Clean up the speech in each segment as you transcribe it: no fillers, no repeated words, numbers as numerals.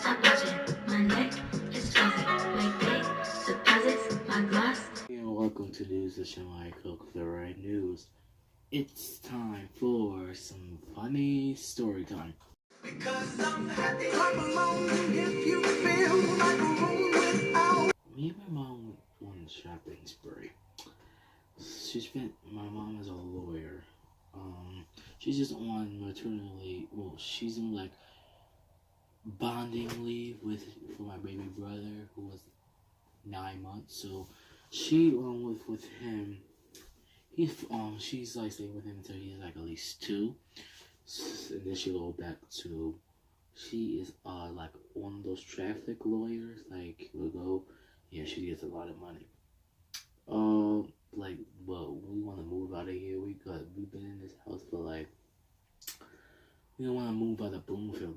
stop watching. My neck is fuzzy, like big deposits, my gloss. And welcome to News of Shimei Cook the right news. It's time for some funny story time. Because I'm happy. Clap along if you feel like a room without. Me and my mom went on a shopping spree. My mom is a lawyer. She's just on maternity leave. Well, she's in like bonding leave for my baby brother who was 9 months. So she with him. She's like staying with him until he's like at least 2, and then she'll go back to. She is like one of those traffic lawyers. Like we'll go, yeah, she gets a lot of money. Like, well, we want to move out of here. We've been in this house for like. We don't want to move out of Bloomfield.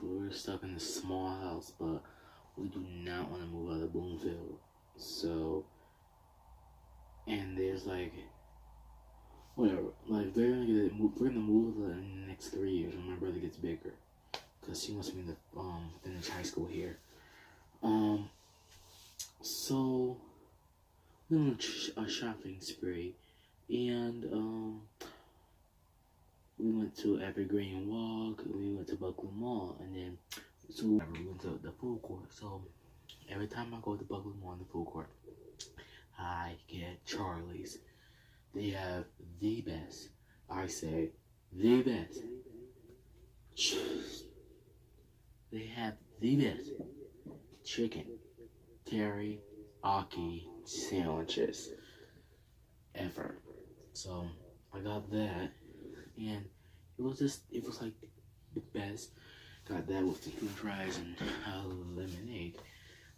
We're stuck in this small house, but we do not want to move out of Bloomfield. So, and there's like. Whatever, like we're gonna move in the next 3 years when my brother gets bigger, cause she wants me to finish high school here. So we went on a shopping spree, and we went to Evergreen Walk, we went to Buckland Mall, and then we went to the food court. So every time I go to Buckland Mall in the food court, I get Charlie's. They have the best, I say, the best. They have the best chicken teriyaki sandwiches ever. So I got that, and it was like the best. Got that with the french fries and lemonade.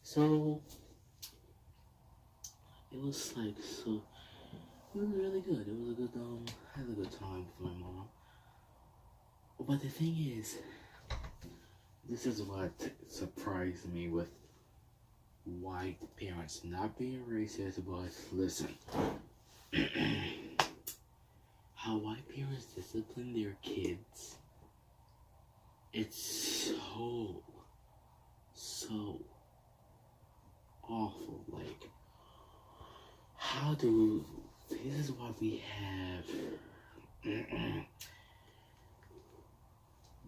So it was like so. It was really good. It was a good, I had a good time with my mom. But the thing is, this is what surprised me with white parents not being racist, but listen. How white parents discipline their kids, it's so awful. Like, how do... This is why we have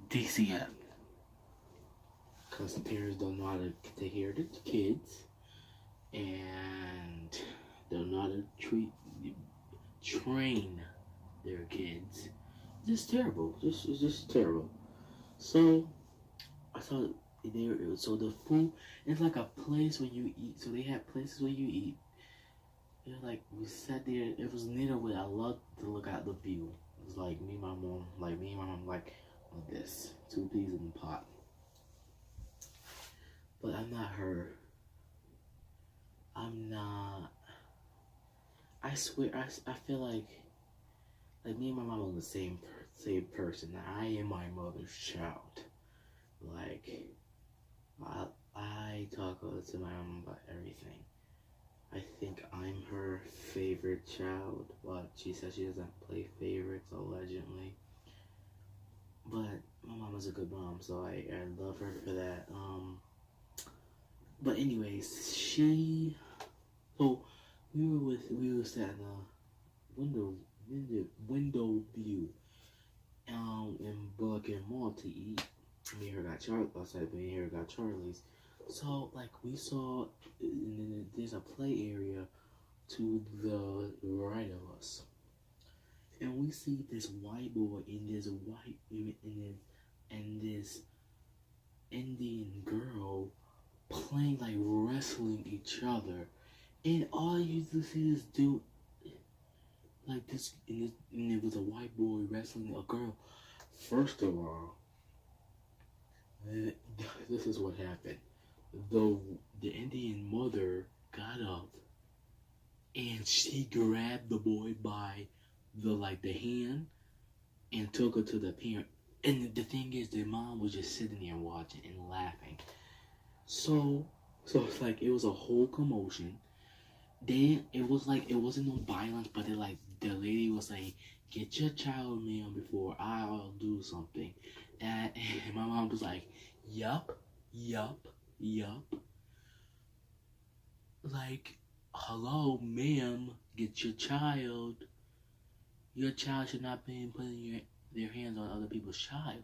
DCF. Because parents don't know how to take care of their kids, and don't know how to train their kids. It's just terrible. It's just terrible. So I thought so the food, it's like a place where you eat. So they have places where you eat. Like, we sat there, it was near where I loved to look out the view. It was like me and my mom, like this, 2 peas in the pot. But I'm not her. I'm not. I swear, I feel like me and my mom are the same person. I am my mother's child. Like, I talk to my mom about everything. I think I'm her favorite child, but she says she doesn't play favorites, allegedly. But my mom is a good mom, so I love her for that. But anyways, so we were sat in a window view, in Buckland Mall to eat. Me and her got Charlie's. So, like, we saw, there's a play area to the right of us, and we see this white boy and this Indian girl playing, like, wrestling each other, and all you used to see this dude, like this, and it was a white boy wrestling a girl. First of all, this is what happened. The Indian mother got up and she grabbed the boy by the hand and took her to the parent. And the thing is, the mom was just sitting there watching and laughing. So it's like it was a whole commotion. Then it was like it wasn't no violence, but the lady was like, "Get your child, man, before I'll do something." And my mom was like, "Yup." Yup. Like, hello, ma'am, get your child. Your child should not be putting their hands on other people's child.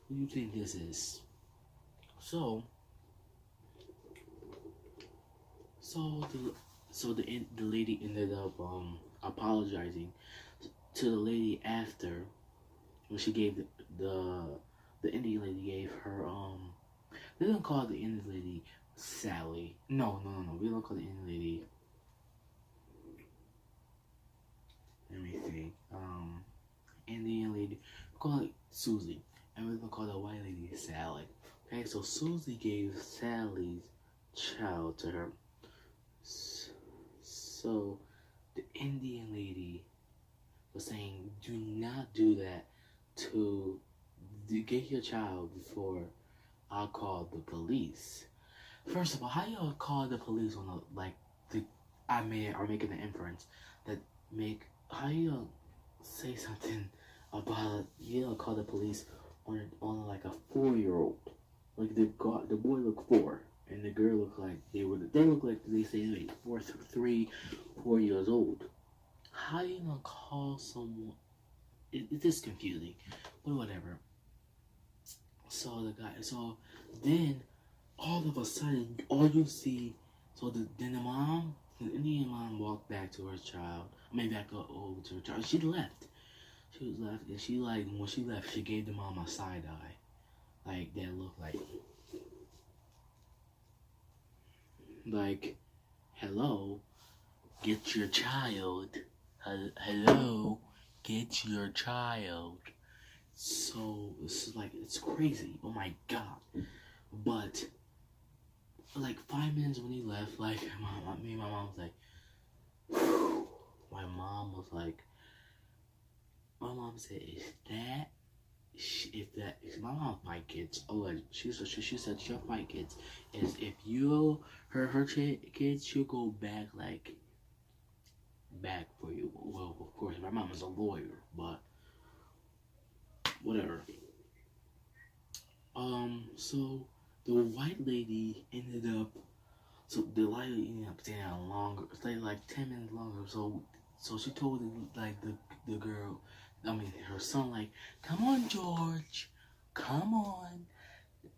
Who do you think this is? So, so the lady ended up apologizing to the lady after when she gave the Indian lady gave her they don't call the Indian lady Sally. No. We don't call the Indian lady. Let me think. Indian lady. We call it Susie. And we're gonna call the white lady Sally. Okay, so Susie gave Sally's child to her. So the Indian lady was saying, do not do that to get your child before I'll call the police. First of all, how y'all call the police on are making the inference that how y'all say something about you don't call the police on like a 4-year-old. Like the boy looked 4 and the girl looked like they look like they say like 4 years old. How you gonna call someone? It is confusing, but whatever. So then all of a sudden, all you see, then the Indian mom walked back to her child. I mean, back over to her child. She left. She was left, and when she left, she gave the mom a side eye, like that looked like, hello, get your child. Hello, get your child. So it's crazy. Oh my god. But like 5 minutes when he left, like my mom was like, whew. My mom said, if my mom fight kids, she said she'll fight kids. Is if you her kids, she'll go back for you. Well, of course, my mom is a lawyer, but whatever. So the white lady ended up. So the white lady ended up staying out longer. Stayed like 10 minutes longer. So she told the girl, her son, like, come on, George, come on,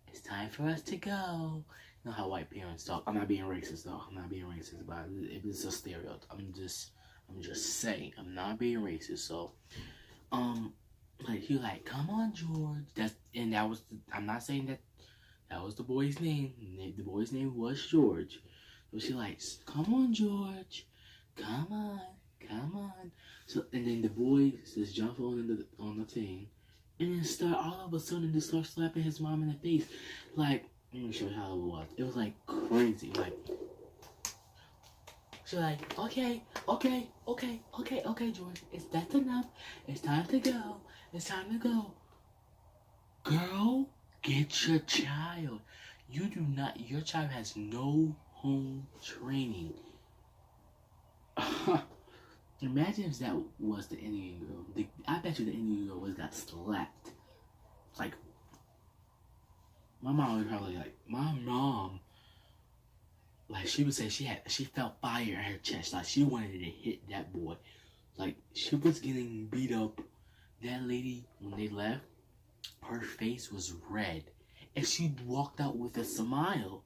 it's time for us to go. You know how white parents talk. I'm not being racist though. I'm not being racist, but it's a stereotype. I'm just saying. I'm not being racist. So, like he like, come on, George. I'm not saying that was the boy's name. The boy's name was George. So she like, come on, George, come on. So and then the boy just jump on the thing, and then all of a sudden just start slapping his mom in the face. Like, let me show you how it was. It was like crazy. Like, she's like, okay, George, that's enough. It's time to go. Girl, get your child. Your child has no home training. Imagine if that was the Indian girl. I bet you the Indian girl got slapped. Like, my mom would probably like she would say she felt fire in her chest. Like she wanted to hit that boy. Like she was getting beat up. That lady, when they left, her face was red. And she walked out with a smile.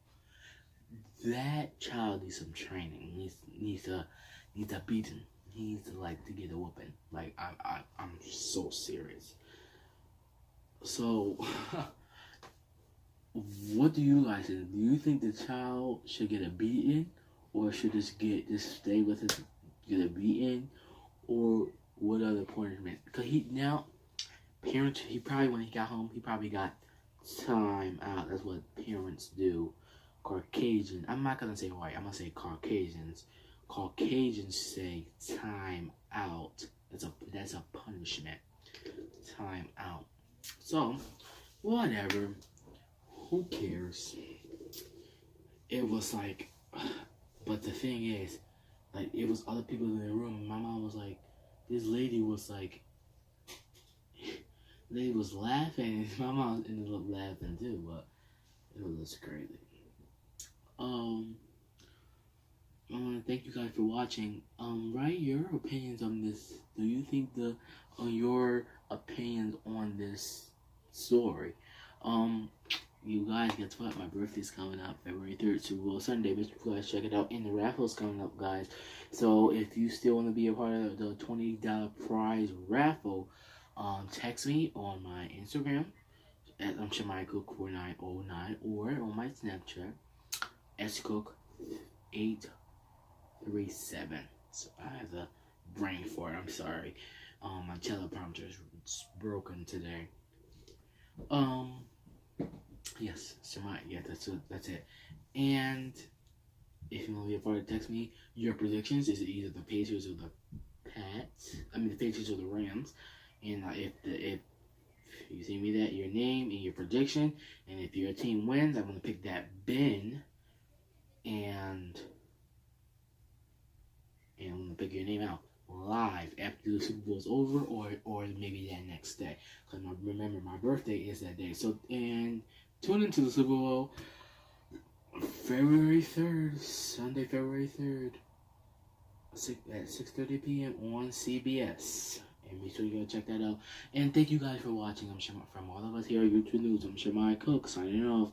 That child needs some training. Needs a beating. He needs to get a whooping. Like I'm so serious. So what do you guys think? Do you think the child should get a beating, or should just stay with it, get a beating, or what other punishment? Because he probably when he got home, he probably got time out. That's what parents do. Caucasian. I'm not gonna say white. I'm gonna say Caucasians. Caucasians say time out. That's a punishment. Time out. So, whatever. Who cares? It was like, but the thing is, like, it was other people in the room. My mom was like, this lady was like, lady was laughing. My mom ended up laughing too, but it was this greatly. I want to thank you guys for watching. Write your opinions on this. Do you think your opinions on this story? You guys, guess what? My birthday's coming up, February 3rd, Super Bowl Sunday. Make sure you guys check it out. And the raffle's coming up, guys. So if you still want to be a part of the $20 prize raffle, text me on my Instagram at ShimeiCook4909 or on my Snapchat scook837. So I have a brain for it. I'm sorry. My teleprompter is broken today. Yes, Shimei. Yeah, that's it. And if you want to be a part of it, text me your predictions. Is it either the Patriots or the the Patriots or the Rams? And if you send me that, your name and your prediction, and if your team wins, I'm gonna pick that bin, and I'm gonna pick your name out live after the Super Bowl's over, or maybe that next day. Cause remember, my birthday is that day. So and tune into the Super Bowl, February 3rd, Sunday, February 3rd, at 6:30 p.m. on CBS. And make sure you go check that out. And thank you guys for watching. I'm Shimei, from all of us here at YouTube News. I'm Shimei Cook signing off.